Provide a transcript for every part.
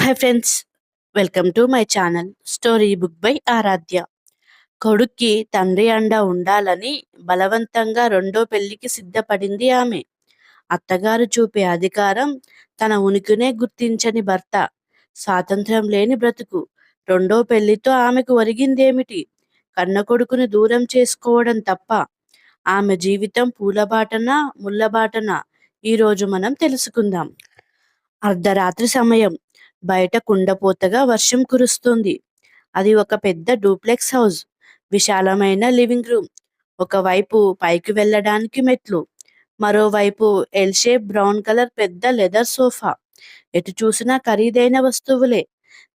Hi friends, welcome to my channel story book by Aradhya. కొడుక్కి తండ్రి అండ ఉండాలని బలవంతంగా రెండో పెళ్లికి సిద్ధపడింది ఆమె. అత్తగారు చూపే అధికారం, తన ఉనికినే గుర్తించని భర్త, స్వాతంత్ర్యం లేని బ్రతుకు. రెండో పెళ్లితో ఆమెకు ఒరిగిందేమిటి? కన్న కొడుకుని దూరం చేసుకోవడం తప్ప. ఆమె జీవితం పూలబాటనా ముళ్ళబాటనా? ఈరోజు మనం తెలుసుకుందాం. అర్ధరాత్రి సమయం. బయట కుండపోతగా వర్షం కురుస్తుంది. అది ఒక పెద్ద డూప్లెక్స్ హౌస్. విశాలమైన లివింగ్ రూమ్. ఒకవైపు పైకి వెళ్ళడానికి మెట్లు, మరోవైపు ఎల్ షేప్ బ్రౌన్ కలర్ పెద్ద లెదర్ సోఫా. ఎటు చూసినా ఖరీదైన వస్తువులే.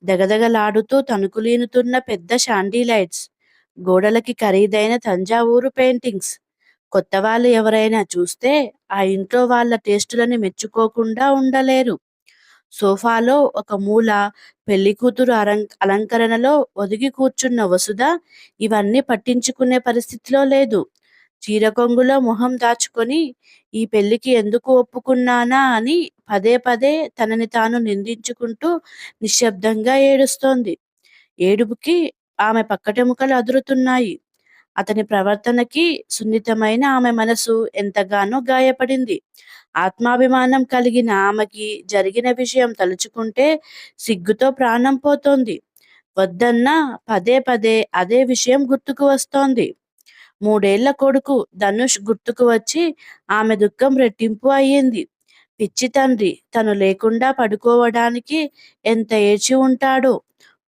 దగదగలాడుతూ తణుకులీనుతున్న పెద్ద షాండీ లైట్స్. గోడలకి ఖరీదైన తంజావూరు పెయింటింగ్స్. కొత్త వాళ్ళు ఎవరైనా చూస్తే ఆ ఇంట్లో వాళ్ళ టేస్టులని మెచ్చుకోకుండా ఉండలేరు. సోఫాలో ఒక మూల పెళ్లికూతురు అలంకరణలో ఒదిగి కూర్చున్న వసుధ ఇవన్నీ పట్టించుకునే పరిస్థితిలో లేదు. చీర కొంగులో మొహం దాచుకొని ఈ పెళ్లికి ఎందుకు ఒప్పుకున్నానా అని పదే పదే తనని తాను నిందించుకుంటూ నిశ్శబ్దంగా ఏడుస్తోంది. ఏడుపుకి ఆమె పక్కటెముకలు అదురుతున్నాయి. అతని ప్రవర్తనకి సున్నితమైన ఆమె మనసు ఎంతగానో గాయపడింది. ఆత్మాభిమానం కలిగిన ఆమెకి జరిగిన విషయం తలుచుకుంటే సిగ్గుతో ప్రాణం పోతోంది. వద్దన్నా పదే పదే అదే విషయం గుర్తుకు వస్తోంది. 3 ఏళ్ల కొడుకు ధనుష్ గుర్తుకు వచ్చి ఆమె దుఃఖం రెట్టింపు అయ్యింది. పిచ్చి తండ్రి తను లేకుండా పడుకోవడానికి ఎంత ఏడ్చి ఉంటాడో.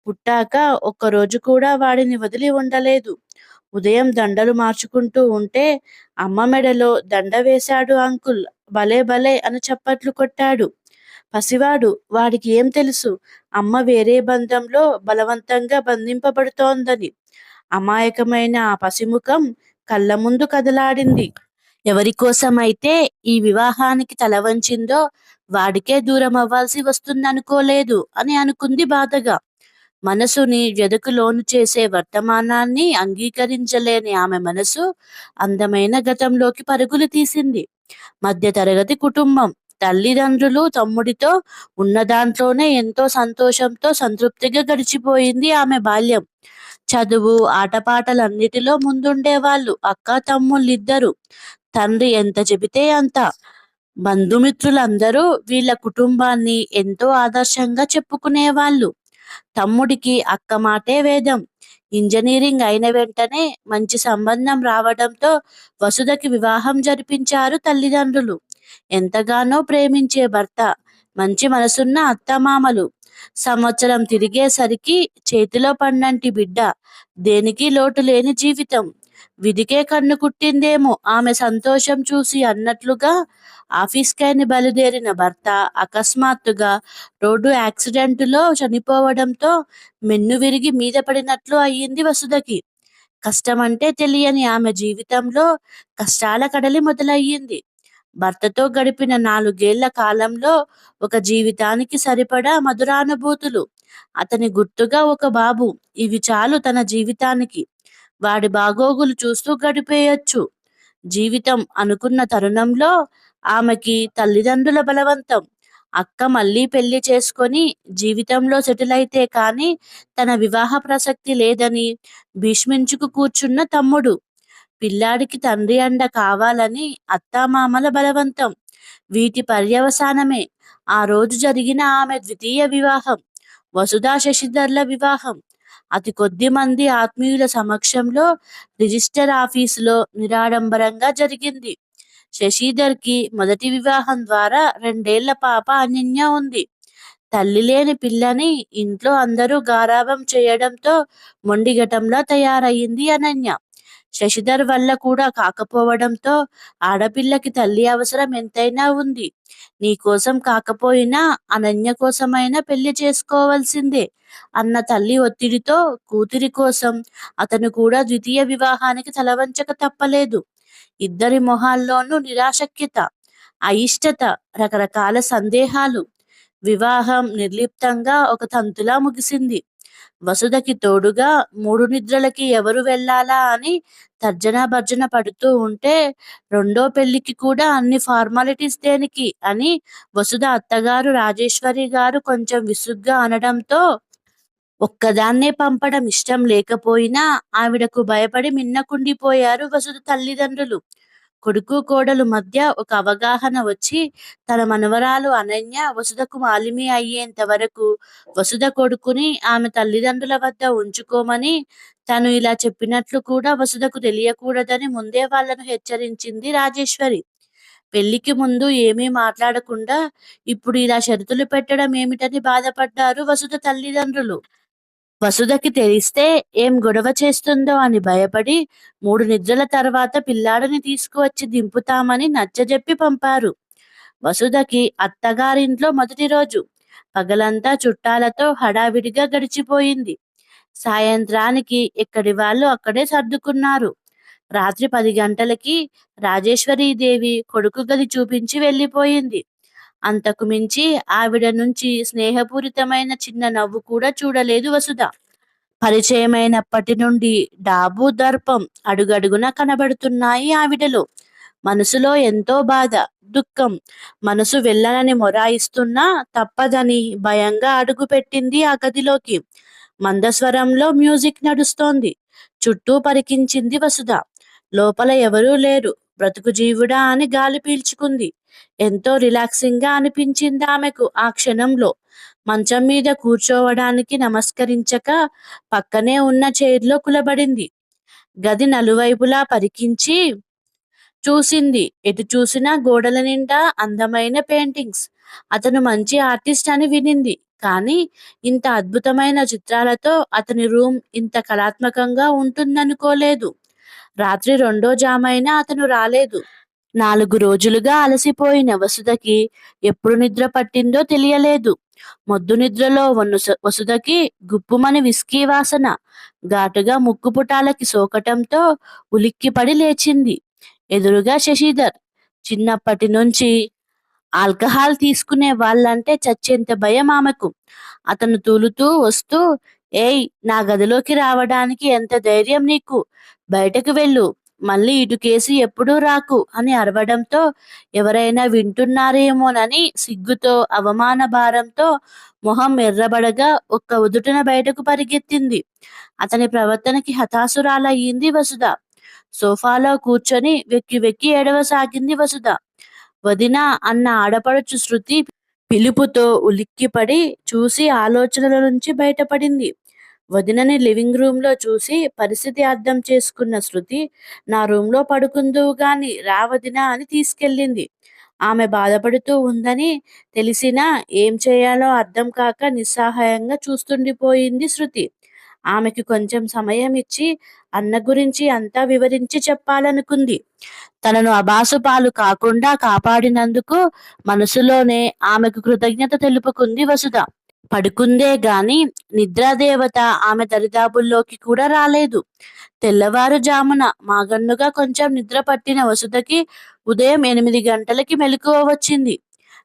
పుట్టాక ఒక్కరోజు కూడా వాడిని వదిలి ఉండలేదు. ఉదయం దండలు మార్చుకుంటూ ఉంటే అమ్మ మెడలో దండ వేశాడు అంకుల్, భలే భలే అని చప్పట్లు కొట్టాడు. పసివాడు, వాడికి ఏం తెలుసు అమ్మ వేరే బంధంలో బలవంతంగా బంధింపబడుతోందని. అమాయకమైన ఆ పసిముఖం కళ్ళ ముందు కదలాడింది. ఎవరి కోసమైతే ఈ వివాహానికి తల వంచిందో వాడికే దూరం అవ్వాల్సి వస్తుందనుకోలేదు అని అనుకుంది బాధగా. మనసుని వ్యధకు లోను చేసే వర్తమానాన్ని అంగీకరించలేని ఆమె మనసు అందమైన గతంలోకి పరుగులు తీసింది. మధ్యతరగతి కుటుంబం, తల్లిదండ్రులు, తమ్ముడితో ఉన్న దాంట్లోనే ఎంతో సంతోషంతో సంతృప్తిగా గడిచిపోయింది ఆమె బాల్యం. చదువు, ఆటపాటలన్నిటిలో ముందుండేవాళ్ళు అక్క తమ్ముళ్ళిద్దరూ. తండ్రి ఎంత చెబితే అంత. బంధుమిత్రులందరూ వీళ్ళ కుటుంబాన్ని ఎంతో ఆదర్శంగా చెప్పుకునేవాళ్ళు. తమ్ముడికి అక్క మాటే వేదం. ఇంజనీరింగ్ అయిన వెంటనే మంచి సంబంధం రావడంతో వసుధకి వివాహం జరిపించారు తల్లిదండ్రులు. ఎంతగానో ప్రేమించే భర్త, మంచి మనసున్న అత్తమామలు. సంవత్సరం తిరిగేసరికి చేతిలో పన్నంటి బిడ్డ, దేనికి లోటు లేని జీవితం. విధికే కన్ను కుట్టిందేమో ఆమె సంతోషం చూసి అన్నట్లుగా ఆఫీస్కైన బయలుదేరిన భర్త అకస్మాత్తుగా రోడ్డు యాక్సిడెంటులో చనిపోవడంతో మెన్ను విరిగి మీద పడినట్లు అయ్యింది వసుధకి. కష్టమంటే తెలియని ఆమె జీవితంలో కష్టాల కడలి మొదలయ్యింది. భర్తతో గడిపిన 4 ఏళ్ల కాలంలో ఒక జీవితానికి సరిపడా మధురానుభూతులు. అతని గుర్తుగా ఒక బాబు, ఇవి చాలు తన జీవితానికి. వాడి బాగోగులు చూస్తూ గడిపేయొచ్చు జీవితం అనుకున్న తరుణంలో ఆమెకి తల్లిదండ్రుల బలవంతం. అక్క మళ్ళీ పెళ్లి చేసుకొని జీవితంలో సెటిల్ అయితే కానీ తన వివాహ ప్రసక్తి లేదని భీష్మించుకు కూర్చున్న తమ్ముడు. పిల్లాడికి తండ్రి అండ కావాలని అత్తామామల బలవంతం. వీటి పర్యవసానమే ఆ రోజు జరిగిన ఆమె ద్వితీయ వివాహం, వసుధా శశిధర్ల వివాహం. అతి కొద్ది మంది ఆత్మీయుల సమక్షంలో రిజిస్టర్ ఆఫీసులో నిరాడంబరంగా జరిగింది. శశిధర్కి మొదటి వివాహం ద్వారా 2 ఏళ్ల పాప అనన్య ఉంది. తల్లి లేని పిల్లని ఇంట్లో అందరూ గారాబం చేయడంతో మొండిఘటంలా తయారయ్యింది అనన్య. శశిధర్ వల్ల కూడా కాకపోవడంతో ఆడపిల్లకి తల్లి అవసరం ఎంతైనా ఉంది. నీ కోసం కాకపోయినా అనన్య కోసమైనా పెళ్లి చేసుకోవాల్సిందే అన్న తల్లి ఒత్తిడితో కూతురి కోసం అతను కూడా ద్వితీయ వివాహానికి తలవంచక తప్పలేదు. ఇద్దరి మొహాల్లోనూ నిరాశక్యత, అయిష్టత, రకరకాల సందేహాలు. వివాహం నిర్లిప్తంగా ఒక తంతులా ముగిసింది. వసుధకి తోడుగా 3 నిద్రలకి ఎవరు వెళ్ళాలా అని తర్జన భర్జన పడుతూ ఉంటే, రెండో పెళ్లికి కూడా అన్ని ఫార్మాలిటీస్ దేనికి అని వసుధ అత్తగారు రాజేశ్వరి గారు కొంచెం విసుగ్గా అనడంతో, ఒక్కదాన్నే పంపడం ఇష్టం లేకపోయినా ఆవిడకు భయపడి మిన్నకుండిపోయారు వసుధ తల్లిదండ్రులు. కొడుకు కోడలు మధ్య ఒక అవగాహన వచ్చి, తన మనవరాలు అనన్య వసుధకు మాలిమి అయ్యేంత వరకు వసుధ కొడుకుని ఆమె తల్లిదండ్రుల వద్ద ఉంచుకోమని, తను ఇలా చెప్పినట్లు కూడా వసుధకు తెలియకూడదని ముందే వాళ్ళను హెచ్చరించింది రాజేశ్వరి. పెళ్లికి ముందు ఏమీ మాట్లాడకుండా ఇప్పుడు ఇలా షరతులు పెట్టడం ఏమిటని బాధపడ్డారు వసుధ తల్లిదండ్రులు. వసుధకి తెలిస్తే ఏం గొడవ చేస్తుందో అని భయపడి 3 నిద్రల తర్వాత పిల్లాడిని తీసుకువచ్చి దింపుతామని నచ్చజెప్పి పంపారు. వసుధకి అత్తగారింట్లో మొదటి రోజు. పగలంతా చుట్టాలతో హడావిడిగా గడిచిపోయింది. సాయంత్రానికి ఎక్కడి వాళ్ళు అక్కడే సర్దుకున్నారు. రాత్రి 10 గంటలకి రాజేశ్వరీదేవి కొడుకు గది చూపించి వెళ్ళిపోయింది. అంతకు మించి ఆవిడ నుంచి స్నేహపూరితమైన చిన్న నవ్వు కూడా చూడలేదు వసుధ. పరిచయమైనప్పటి నుండి డాబు, దర్పం అడుగడుగునా కనబడుతున్నాయి ఆవిడలో. మనసులో ఎంతో బాధ, దుఃఖం. మనసు వెళ్ళనని మొరాయిస్తున్నా తప్పదని భయంగా అడుగుపెట్టింది ఆ గదిలోకి. మందస్వరంలో మ్యూజిక్ నడుస్తోంది. చుట్టూ పరికించింది వసుధ. లోపల ఎవరూ లేరు. బ్రతుకు జీవుడా అని గాలి పీల్చుకుంది. ఎంతో రిలాక్సింగ్ గా అనిపించింది ఆమెకు ఆ క్షణంలో. మంచం మీద కూర్చోవడానికి నమస్కరించక పక్కనే ఉన్న చైర్లో కులబడింది. గది నలువైపులా పరికించి చూసింది. ఎటు చూసినా గోడల నిండా అందమైన పెయింటింగ్స్. అతను మంచి ఆర్టిస్ట్ అని వినింది. కానీ ఇంత అద్భుతమైన చిత్రాలతో అతని రూమ్ ఇంత కళాత్మకంగా ఉంటుందనుకోలేదు. రాత్రి రెండో జామైనా అతను రాలేదు. 4 రోజులుగా అలసిపోయిన వసుధకి ఎప్పుడు నిద్ర పట్టిందో తెలియలేదు. మొద్దు నిద్రలో వసుధకి గుప్పుమని విస్కీ వాసన ఘాటుగా ముక్కుపుటాలకి సోకటంతో ఉలిక్కిపడి లేచింది. ఎదురుగా శశిధర్. చిన్నప్పటి నుంచి ఆల్కహాల్ తీసుకునే వాళ్ళంటే చచ్చేంత భయం ఆమెకు. అతను తూలుతూ వస్తూ, ఏయ్, నా గదిలోకి రావడానికి ఎంత ధైర్యం నీకు? బయటకు వెళ్ళు, మళ్ళీ ఇటుకేసి ఎప్పుడూ రాకు అని అరవడంతో ఎవరైనా వింటున్నారేమోనని సిగ్గుతో అవమాన భారంతో మొహం ఎర్రబడగా ఒక్క ఉదుటున బయటకు పరిగెత్తింది. అతని ప్రవర్తనకి హతాశురాలయ్యింది వసుధ. సోఫాలో కూర్చొని వెక్కి వెక్కి ఏడవసాగింది వసుధ. వదినా అన్న ఆడపడుచు శృతి పిలుపుతో ఉలిక్కిపడి చూసి ఆలోచనల నుంచి బయటపడింది. వదినని లివింగ్ రూంలో చూసి పరిస్థితి అర్థం చేసుకున్న శృతి, నా రూంలో పడుకుందువు గాని రా వదినా అని తీసుకెళ్ళింది. ఆమె బాధపడుతూ ఉందని తెలిసినా ఏం చేయాలో అర్థం కాక నిస్సహాయంగా చూస్తుండిపోయింది శృతి. ఆమెకి కొంచెం సమయం ఇచ్చి అన్న గురించి అంతా వివరించి చెప్పాలనుకుంది. తనను అబాసుపాలు కాకుండా కాపాడినందుకు మనసులోనే ఆమెకు కృతజ్ఞత తెలుపుకుంది వసుధ. పడుకుందే గాని నిద్రాదేవత ఆమె దరిదాపుల్లోకి కూడా రాలేదు. తెల్లవారుజామున మాగన్నుగా కొంచెం నిద్ర పట్టిన వసుధకి ఉదయం 8 గంటలకి మెలకువ వచ్చింది.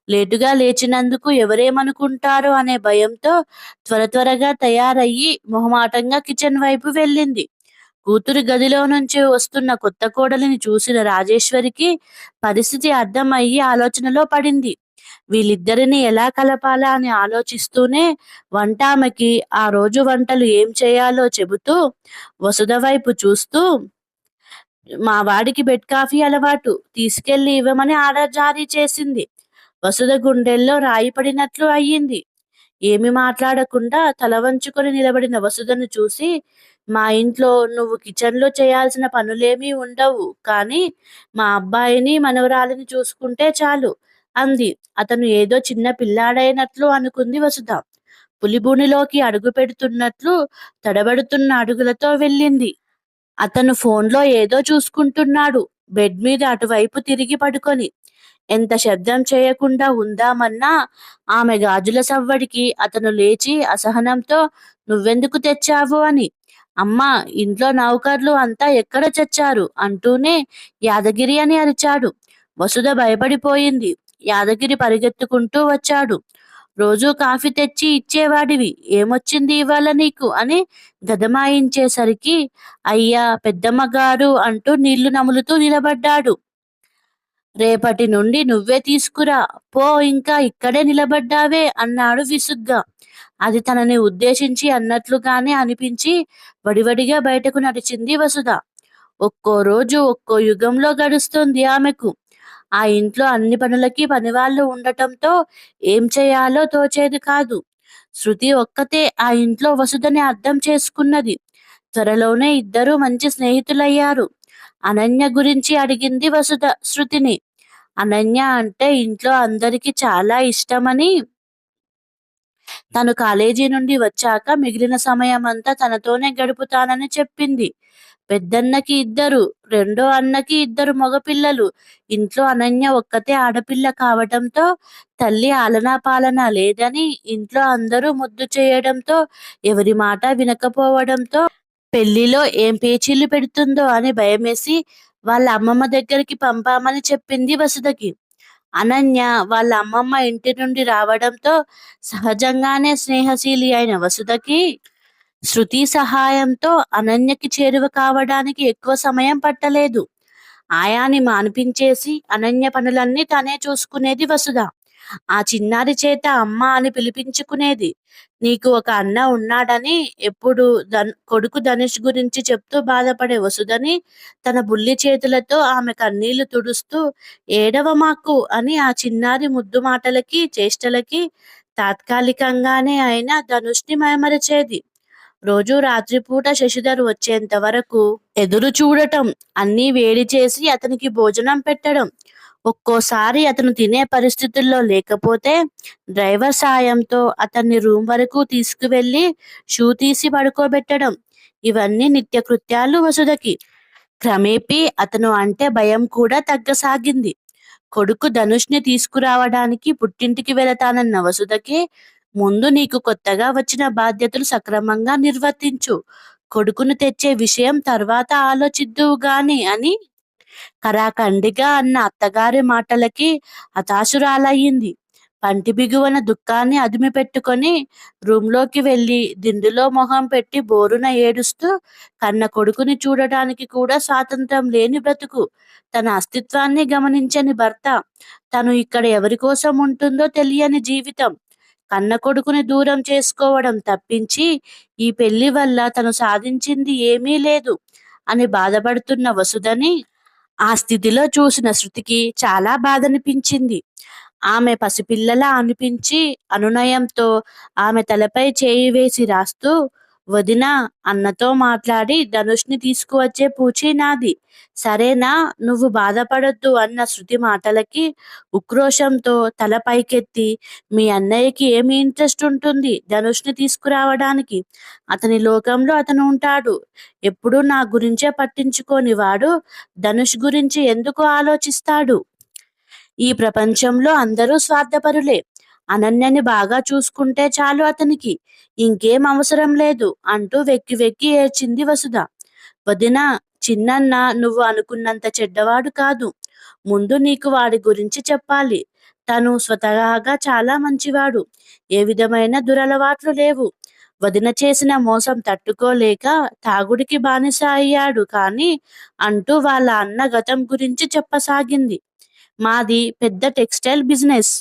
లేటుగా లేచినందుకు ఎవరేమనుకుంటారో అనే భయంతో త్వరగా తయారయ్యి మొహమాటంగా కిచెన్ వైపు వెళ్ళింది. కూతురి గదిలో నుంచి వస్తున్న కొత్త కోడలిని చూసిన రాజేశ్వరికి పరిస్థితి అర్థమయ్యి ఆలోచనలో పడింది. వీళ్ళిద్దరిని ఎలా కలపాలా అని ఆలోచిస్తూనే వంట ఆమెకి ఆ రోజు వంటలు ఏం చేయాలో చెబుతూ వసుధ వైపు చూస్తూ, మా వాడికి బెడ్ కాఫీ అలవాటు, తీసుకెళ్లి ఇవ్వమని ఆర్డర్ జారీ చేసింది. వసుధ గుండెల్లో రాయి పడినట్లు అయ్యింది. ఏమి మాట్లాడకుండా తల వంచుకొని నిలబడిన వసుధను చూసి, మా ఇంట్లో నువ్వు కిచెన్లో చేయాల్సిన పనులేమీ ఉండవు, కానీ మా అబ్బాయిని మనవరాలిని చూసుకుంటే చాలు అంది. అతను ఏదో చిన్న పిల్లాడైనట్లు అనుకుంది వసుధ. పులిబూనిలోకి అడుగు పెడుతున్నట్లు తడబడుతున్న అడుగులతో వెళ్ళింది. అతను ఫోన్లో ఏదో చూసుకుంటున్నాడు, బెడ్ మీద అటువైపు తిరిగి పడుకొని. ఎంత శబ్దం చేయకుండా ఉందామన్నా ఆమె గాజుల సవ్వడికి అతను లేచి అసహనంతో, నువ్వెందుకు తెచ్చావు అని. అమ్మా, ఇంట్లో నౌకర్లు అంతా ఎక్కడ చచ్చారు అంటూనే యాదగిరి అని అరిచాడు. వసుధ భయపడిపోయింది. యాదగిరి పరిగెత్తుకుంటూ వచ్చాడు. రోజూ కాఫీ తెచ్చి ఇచ్చేవాడివి. ఏమొచ్చింది ఇవాళ నీకు అని గదమాయించేసరికి, అయ్యా పెద్దమ్మగారు అంటూ నీళ్లు నములుతూ నిలబడ్డాడు. రేపటి నుండి నువ్వే తీసుకురా. పో ఇంకా ఇక్కడే నిలబడ్డావే అన్నాడు విసుగ్గా. అది తనని ఉద్దేశించి అన్నట్లుగానే అనిపించి వడివడిగా బయటకు నడిచింది వసుధ. ఒక్కో రోజు ఒక్కో యుగంలో గడుస్తుంది ఆమెకు. ఆ ఇంట్లో అన్ని పనులకి పనివాళ్ళు ఉండటంతో ఏం చేయాలో తోచేది కాదు. శృతి ఒక్కతే ఆ ఇంట్లో వసుధని అర్థం చేసుకున్నది. త్వరలోనే ఇద్దరూ మంచి స్నేహితులయ్యారు. అనన్య గురించి అడిగింది వసుధ శృతిని. అనన్య అంటే ఇంట్లో అందరికీ చాలా ఇష్టమని, తను కాలేజీ నుండి వచ్చాక మిగిలిన సమయమంతా తనతోనే గడుపుతానని చెప్పింది. పెద్దన్నకి ఇద్దరు, రెండో అన్నకి ఇద్దరు మగపిల్లలు. ఇంట్లో అనన్య ఒక్కతే ఆడపిల్ల కావటంతో తల్లి ఆలనా పాలన లేదని ఇంట్లో అందరూ ముద్దు చేయడంతో, ఎవరి మాట వినకపోవడంతో పెళ్లిలో ఏం పేచీలు పెడుతుందో అని భయమేసి వాళ్ళ అమ్మమ్మ దగ్గరికి పంపామని చెప్పింది వసుధకి. అనన్య వాళ్ళ అమ్మమ్మ ఇంటి నుండి రావడంతో సహజంగానే స్నేహశీలి అయిన వసుధకి శృతి సహాయంతో అనన్యకి చేరువ కావడానికి ఎక్కువ సమయం పట్టలేదు. ఆయాని మాన్పించేసి అనన్య పనులన్నీ తనే చూసుకునేది వసుధ. ఆ చిన్నారి చేత అమ్మ అని పిలిపించుకునేది. నీకు ఒక అన్న ఉన్నాడని ఎప్పుడు కొడుకు ధనుష్ గురించి చెప్తూ బాధపడే వసుధని తన బుల్లి చేతులతో ఆమె కన్నీళ్లు తుడుస్తూ ఏడవమాకు అని ఆ చిన్నారి ముద్దు మాటలకి చేష్టలకి తాత్కాలికంగానే అయినా ధనుష్ని మైమరిచేది. రోజూ రాత్రిపూట శశిధర్ వచ్చేంత వరకు ఎదురు చూడటం, అన్నీ వేడి చేసి అతనికి భోజనం పెట్టడం, ఒక్కోసారి అతను తినే పరిస్థితుల్లో లేకపోతే డ్రైవర్ సాయంతో అతన్ని రూమ్ వరకు తీసుకువెళ్లి షూ తీసి పడుకోబెట్టడం, ఇవన్నీ నిత్యకృత్యాలు వసుధకి. క్రమేపీ అతను అంటే భయం కూడా తగ్గసాగింది. కొడుకు ధనుష్ని తీసుకురావడానికి పుట్టింటికి వెళతానన్న వసుధకి, ముందు నీకు కొత్తగా వచ్చిన బాధ్యతలు సక్రమంగా నిర్వర్తించు, కొడుకును తెచ్చే విషయం తర్వాత ఆలోచిద్దువు గాని అని కరాఖండిగా అన్న అత్తగారి మాటలకి హతాశురాలయ్యింది. పంటి బిగువన దుఃఖాన్ని అదిమి పెట్టుకొని రూంలోకి వెళ్ళి దిండులో మొహం పెట్టి బోరున ఏడుస్తూ, కన్న కొడుకుని చూడటానికి కూడా స్వాతంత్రం లేని బ్రతుకు, తన అస్తిత్వాన్ని గమనించని భర్త, తను ఇక్కడ ఎవరి కోసం ఉంటుందో తెలియని జీవితం, కన్న కొడుకుని దూరం చేసుకోవడం తప్పించి ఈ పెళ్లి వల్ల తను సాధించింది ఏమీ లేదు అని బాధపడుతున్న వసుధని ఆ స్థితిలో చూసిన శృతికి చాలా బాధనిపించింది. ఆమె పసిపిల్లలా అనిపించి అనునయంతో ఆమె తలపై చేయి వేసి రాస్తూ, వదినా, అన్నతో మాట్లాడి ధనుష్ని తీసుకువచ్చే పూచీ నాది, సరేనా, నువ్వు బాధపడొద్దు అన్న శృతి మాటలకి ఉక్రోషంతో తల పైకెత్తి, మీ అన్నయ్యకి ఏమి ఇంట్రెస్ట్ ఉంటుంది ధనుష్ని తీసుకురావడానికి? అతని లోకంలో అతను ఉంటాడు. ఎప్పుడూ నా గురించే పట్టించుకోని వాడు ధనుష్ గురించి ఎందుకు ఆలోచిస్తాడు? ఈ ప్రపంచంలో అందరూ స్వార్థపరులే. అనన్యని బాగా చూసుకుంటే చాలు అతనికి, ఇంకేం అవసరం లేదు అంటూ వెక్కి వెక్కి ఏడ్చింది వసుధ. వదినా, చిన్నన్న నువ్వు అనుకున్నంత చెడ్డవాడు కాదు. ముందు నీకు వాడి గురించి చెప్పాలి. తను స్వతహాగా చాలా మంచివాడు. ఏ విధమైన దురలవాట్లు లేవు. వదిన చేసిన మోసం తట్టుకోలేక తాగుడికి బానిస అయ్యాడు కానీ అంటూ వాళ్ళ అన్న గతం గురించి చెప్పసాగింది. మాది పెద్ద టెక్స్టైల్ బిజినెస్.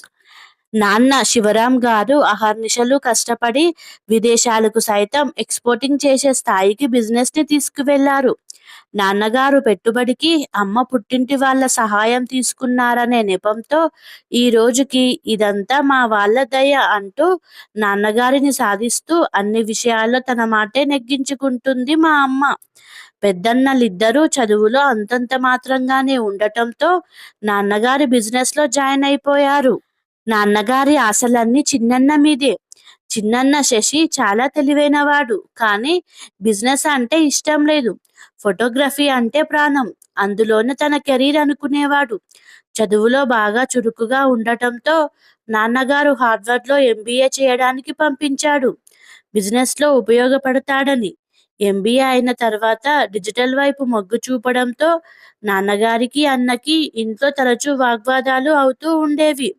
నాన్న శివరాం గారు అహర్నిశలు కష్టపడి విదేశాలకు సైతం ఎక్స్పోర్టింగ్ చేసే స్థాయికి బిజినెస్ ని తీసుకువెళ్లారు. నాన్నగారు పెట్టుబడికి అమ్మ పుట్టింటి వాళ్ళ సహాయం తీసుకున్నారనే నెపంతో ఈ రోజుకి ఇదంతా మా వాళ్ళ దయ అంటూ నాన్నగారిని సాధిస్తూ అన్ని విషయాల్లో తన మాటే నెగ్గించుకుంటుంది మా అమ్మ. పెద్దన్నలిద్దరూ చదువులో అంతంత మాత్రంగానే ఉండటంతో నాన్నగారి బిజినెస్ లో జాయిన్ అయిపోయారు. నాన్నగారి ఆశలన్నీ చిన్నన్న మీదే. చిన్నన్న శశి చాలా తెలివైనవాడు కానీ బిజినెస్ అంటే ఇష్టం లేదు. ఫోటోగ్రఫీ అంటే ప్రాణం. అందులోనే తన కెరీర్ అనుకునేవాడు. చదువులో బాగా చురుకుగా ఉండటంతో నాన్నగారు హార్వర్డ్ లో ఎంబీఏ చేయడానికి పంపించాడు, బిజినెస్ లో ఉపయోగపడతాడని. ఎంబీఏ అయిన తర్వాత డిజిటల్ వైపు మొగ్గు చూపడంతో నాన్నగారికి అన్నకి ఇంట్లో తరచూ వాగ్వాదాలు అవుతూ ఉండేవి.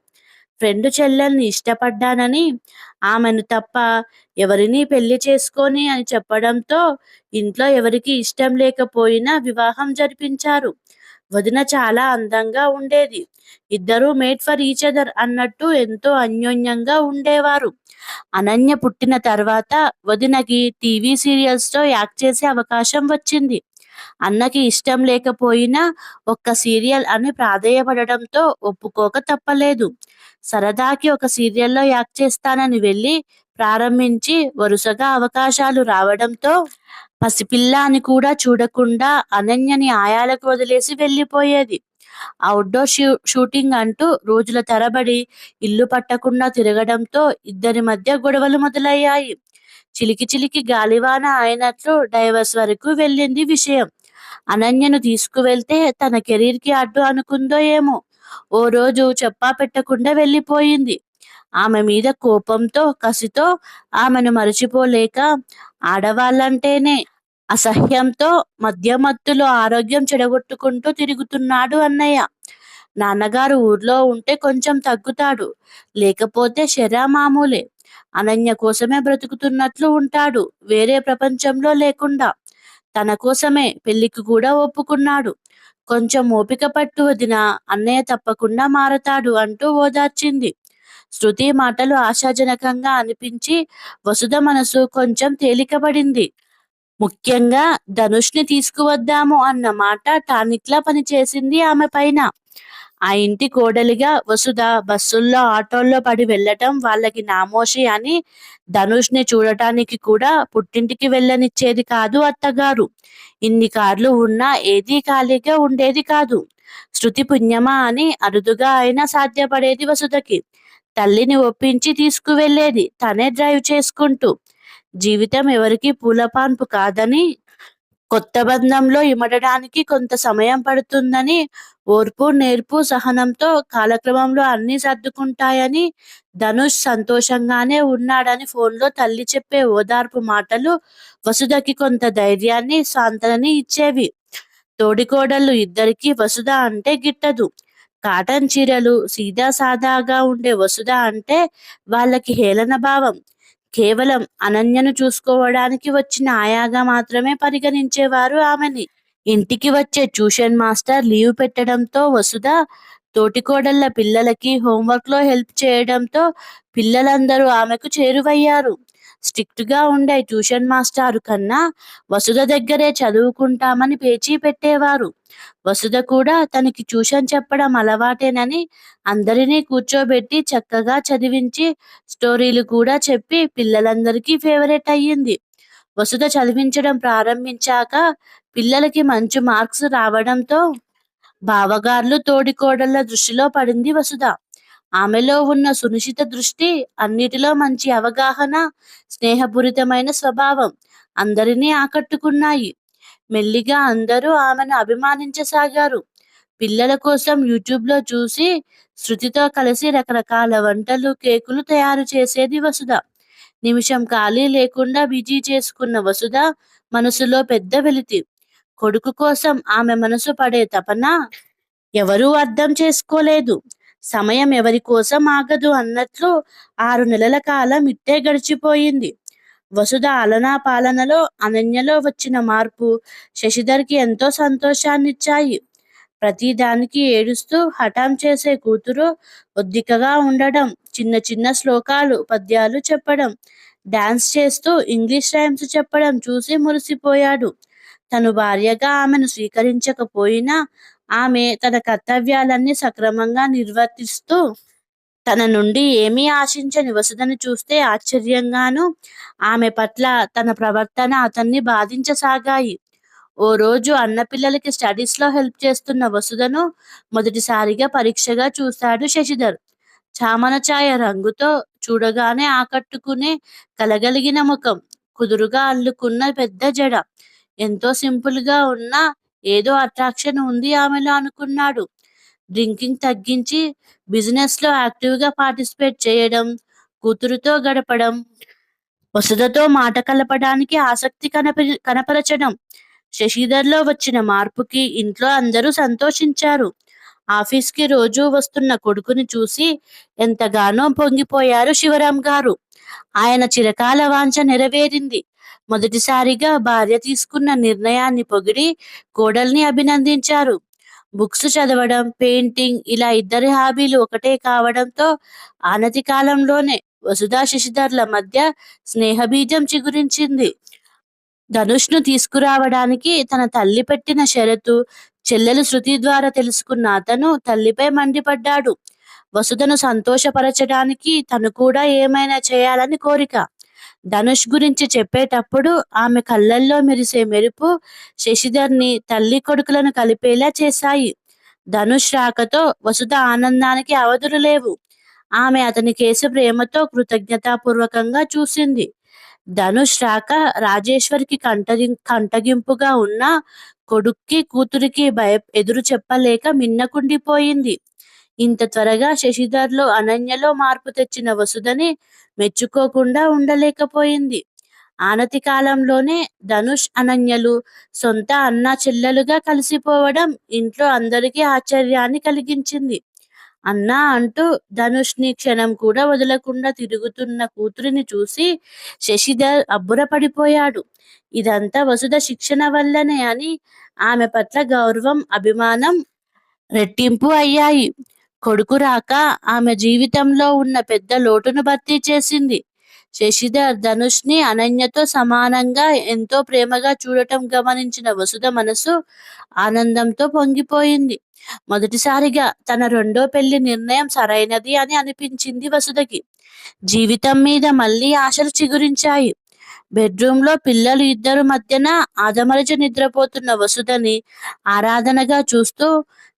ఫ్రెండ్ చెల్లెల్ని ఇష్టపడ్డానని, ఆమెను తప్ప ఎవరినీ పెళ్లి చేసుకోను అని చెప్పడంతో ఇంట్లో ఎవరికీ ఇష్టం లేకపోయినా వివాహం జరిపించారు. వదిన చాలా అందంగా ఉండేది. ఇద్దరూ మేడ్ ఫర్ ఈచ్ అదర్ అన్నట్టు ఎంతో అన్యోన్యంగా ఉండేవారు. అనన్య పుట్టిన తర్వాత వదినకి టీవీ సీరియల్స్‌లో యాక్ట్ చేసే అవకాశం వచ్చింది. అన్నకి ఇష్టం లేకపోయినా ఒక్క సీరియల్ అని ప్రాధేయపడడంతో ఒప్పుకోక తప్పలేదు. సరదాకి ఒక సీరియల్‌లో యాక్ట్ చేస్తానని వెళ్లి ప్రారంభించి వరుసగా అవకాశాలు రావడంతో పసిపిల్ల అని కూడా చూడకుండా అనన్యని ఆయాలకు వదిలేసి వెళ్ళిపోయేది. ఔట్‌డోర్ షూటింగ్ అంటూ రోజుల తరబడి ఇల్లు పట్టకుండా తిరగడంతో ఇద్దరి మధ్య గొడవలు మొదలయ్యాయి. చిలికి చిలికి గాలివాన అయినట్లు డైవర్స్ వరకు వెళ్ళింది విషయం. అనన్యను తీసుకువెళ్తే తన కెరీర్‌కి అడ్డు అనుకుందో ఏమో! ఓ రోజు చెప్పా పెట్టకుండా వెళ్ళిపోయింది. ఆమె మీద కోపంతో, కసితో ఆమెను మరచిపోలేక ఆడవాళ్ళంటేనే అసహ్యంతో మద్యమత్తులో ఆరోగ్యం చెడగొట్టుకుంటూ తిరుగుతున్నాడు అన్నయ్య. నాన్నగారు ఊర్లో ఉంటే కొంచెం తగ్గుతాడు. లేకపోతే షరా మామూలే. అనన్య కోసమే బ్రతుకుతున్నట్లు ఉంటాడు. వేరే ప్రపంచంలో లేకుండా. తన కోసమే పెళ్లికి కూడా ఒప్పుకున్నాడు. కొంచెం ఓపిక పట్టు వదినా, అన్నయ్య తప్పకుండా మారతాడు అంటూ ఓదార్చింది. శృతి మాటలు ఆశాజనకంగా అనిపించి వసుధ మనసు కొంచెం తేలికపడింది. ముఖ్యంగా ధనుష్‌ని తీసుకువద్దాము అన్న మాట టానిక్‌లా పనిచేసింది ఆమె పైన. ఆ ఇంటి కోడలిగా వసుధ బస్సుల్లో, ఆటోల్లో పడి వెళ్ళటం వాళ్ళకి నామోషీ అని ధనుష్‌ని చూడటానికి కూడా పుట్టింటికి వెళ్ళనిచ్చేది కాదు అత్తగారు. ఇన్ని కార్లు ఉన్నా ఏదీ ఖాళీగా ఉండేది కాదు. శృతి పుణ్యమా అని అరుదుగా అయినా సాధ్యపడేది వసుధకి. తల్లిని ఒప్పించి తీసుకువెళ్ళేది తనే డ్రైవ్ చేసుకుంటూ. జీవితం ఎవరికీ పూలపాన్పు కాదని, కొత్త బంధంలో ఇమడడానికి కొంత సమయం పడుతుందని, ఓర్పు, నేర్పు, సహనంతో కాలక్రమంలో అన్నీ సర్దుకుంటాయని, ధనుష్ సంతోషంగానే ఉన్నాడని ఫోన్లో తల్లి చెప్పే ఓదార్పు మాటలు వసుధకి కొంత ధైర్యాన్ని, సాంత్వనని ఇచ్చేవి. తోడికోడళ్ళు ఇద్దరికీ వసుధ అంటే గిట్టదు. కాటన్ చీరలు, సీదా సాదాగా ఉండే వసుధ అంటే వాళ్ళకి హేళన భావం. కేవలం అనన్యను చూసుకోవడానికి వచ్చిన ఆయాగా మాత్రమే పరిగణించేవారు ఆమెని. ఇంటికి వచ్చే ట్యూషన్ మాస్టర్ లీవ్ పెట్టడంతో వసుధ తోటికోడళ్ళ పిల్లలకి హోంవర్క్‌లో హెల్ప్ చేయడంతో పిల్లలందరూ ఆమెకు చేరువయ్యారు. స్ట్రిక్ట్‌గా ఉండే ట్యూషన్ మాస్టారు కన్నా వసుధ దగ్గరే చదువుకుంటామని పేచీ పెట్టేవారు. వసుధ కూడా తనకి ట్యూషన్ చెప్పడం అలవాటేనని అందరినీ కూర్చోబెట్టి చక్కగా చదివించి స్టోరీలు కూడా చెప్పి పిల్లలందరికీ ఫేవరెట్ అయ్యింది. వసుధ చదివించడం ప్రారంభించాక పిల్లలకి మంచి మార్క్స్ రావడంతో బావగార్లు, తోడికోడళ్ళ దృష్టిలో పడింది వసుధ. ఆమెలో ఉన్న సునిశిత దృష్టి, అన్నిటిలో మంచి అవగాహన, స్నేహపూరితమైన స్వభావం అందరినీ ఆకట్టుకున్నాయి. మెల్లిగా అందరూ ఆమెను అభిమానించసాగారు. పిల్లల కోసం యూట్యూబ్‌లో చూసి శృతితో కలిసి రకరకాల వంటలు, కేకులు తయారు చేసేది వసుధ. నిమిషం ఖాళీ లేకుండా బిజీ చేసుకున్న వసుధ మనసులో పెద్ద వెలితి. కొడుకు కోసం ఆమె మనసు పడే తపన ఎవరూ అర్థం చేసుకోలేదు. సమయం ఎవరి కోసం ఆగదు అన్నట్లు 6 నెలల కాలం ఇట్టే గడిచిపోయింది. వసుధ ఆలనా పాలనలో, అనన్యలో వచ్చిన మార్పు శశిధర్‌కి ఎంతో సంతోషాన్నిచ్చాయి. ప్రతిదానికి ఏడుస్తూ హఠాం చేసే కూతురు ఒద్దికగా ఉండడం, చిన్న చిన్న శ్లోకాలు, పద్యాలు చెప్పడం, డాన్స్ చేస్తూ ఇంగ్లీష్ రైమ్స్ చెప్పడం చూసి మురిసిపోయాడు. తను భార్యగా ఆమెను స్వీకరించకపోయినా ఆమె తన కర్తవ్యాలన్నీ సక్రమంగా నిర్వర్తిస్తూ తన నుండి ఏమీ ఆశించని వసుధను చూస్తే ఆశ్చర్యంగానూ, ఆమె పట్ల తన ప్రవర్తన అతన్ని బాధించసాగాయి. ఓ రోజు అన్నపిల్లలకి స్టడీస్‌లో హెల్ప్ చేస్తున్న వసుధను మొదటిసారిగా పరీక్షగా చూశాడు శశిధర్. చామన ఛాయ రంగుతో చూడగానే ఆకట్టుకునే కలగలిగిన ముఖం, కుదురుగా అల్లుకున్న పెద్ద జడ. ఎంతో సింపుల్‌గా ఉన్నా ఏదో అట్రాక్షన్ ఉంది ఆమెలో అనుకున్నాడు. డ్రింకింగ్ తగ్గించి బిజినెస్‌లో యాక్టివ్‌గా పార్టిసిపేట్ చేయడం, కూతురుతో గడపడం, వసుధతో మాట కలపడానికి ఆసక్తి కనపరచడం. శశిధర్‌లో వచ్చిన మార్పుకి ఇంట్లో అందరూ సంతోషించారు. ఆఫీస్‌కి రోజూ వస్తున్న కొడుకుని చూసి ఎంతగానో పొంగిపోయారు శివరాం గారు. ఆయన చిరకాల వాంఛ నెరవేరింది. మొదటిసారిగా భార్య తీసుకున్న నిర్ణయాన్ని పొగిడి కోడల్ని అభినందించారు. బుక్స్ చదవడం, పెయింటింగ్ ఇలా ఇద్దరి హాబీలు ఒకటే కావడంతో ఆనతి కాలంలోనే వసుధ శశిధర్ల మధ్య స్నేహబీజం చిగురించింది. ధనుష్‌ను తీసుకురావడానికి తన తల్లి పెట్టిన షరతు చెల్లెలు శృతి ద్వారా తెలుసుకున్న అతను తల్లిపై మండిపడ్డాడు. వసుధను సంతోషపరచడానికి తను కూడా ఏమైనా చేయాలని కోరిక. ధనుష్ గురించి చెప్పేటప్పుడు ఆమె కళ్ళల్లో మెరిసే మెరుపు శశిధర్ని తల్లి కొడుకులను కలిపేలా చేశాయి. ధనుష్ రాకతో వసుధ ఆనందానికి అవధులు లేవు. ఆమె అతని కేసి ప్రేమతో కృతజ్ఞతాపూర్వకంగా చూసింది. ధనుష్ రాక రాజేశ్వరికి కంటగింపుగా ఉన్న కొడుక్కి కూతురికి ఎదురు చెప్పలేక మిన్నకుండిపోయింది. ఇంత త్వరగా శశిధర్లో అనన్యలో మార్పు తెచ్చిన వసుధని మెచ్చుకోకుండా ఉండలేకపోయింది. ఆనతి కాలంలోనే ధనుష్ అనన్యలు సొంత అన్నా చెల్లెలుగా కలిసిపోవడం ఇంట్లో అందరికీ ఆశ్చర్యాన్ని కలిగించింది. అన్నా అంటూ ధనుష్ని క్షణం కూడా వదలకుండా తిరుగుతున్న కూతురిని చూసి శశిధర్ అబ్బురపడిపోయాడు. ఇదంతా వసుధ శిక్షణ వల్లనే అని ఆమె పట్ల గౌరవం, అభిమానం రెట్టింపు అయ్యాయి. కొడుకు రాక ఆమె జీవితంలో ఉన్న పెద్ద లోటును భర్తీ చేసింది. శశిధర్ ధనుష్ని అనన్యతో సమానంగా ఎంతో ప్రేమగా చూడటం గమనించిన వసుధ మనసు ఆనందంతో పొంగిపోయింది. మొదటిసారిగా తన రెండో పెళ్లి నిర్ణయం సరైనది అని అనిపించింది వసుధకి. జీవితం మీద మళ్ళీ ఆశలు చిగురించాయి. బెడ్రూమ్లో పిల్లలు ఇద్దరు మధ్యన ఆదమరచి నిద్రపోతున్న వసుధని ఆరాధనగా చూస్తూ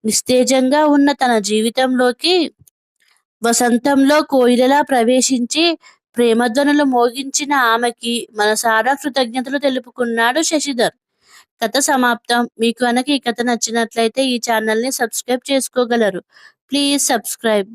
నిస్తేజంగా ఉన్న తన జీవితంలోకి వసంతంలో కోయిలలా ప్రవేశించి ప్రేమధ్వనులు మోగించిన ఆమెకి మనసారా కృతజ్ఞతలు తెలుపుకున్నాడు శశిధర్. కథ సమాప్తం. మీకు కనుక ఈ కథ నచ్చినట్లయితే ఈ ఛానల్ని సబ్స్క్రైబ్ చేసుకోగలరు. Please subscribe.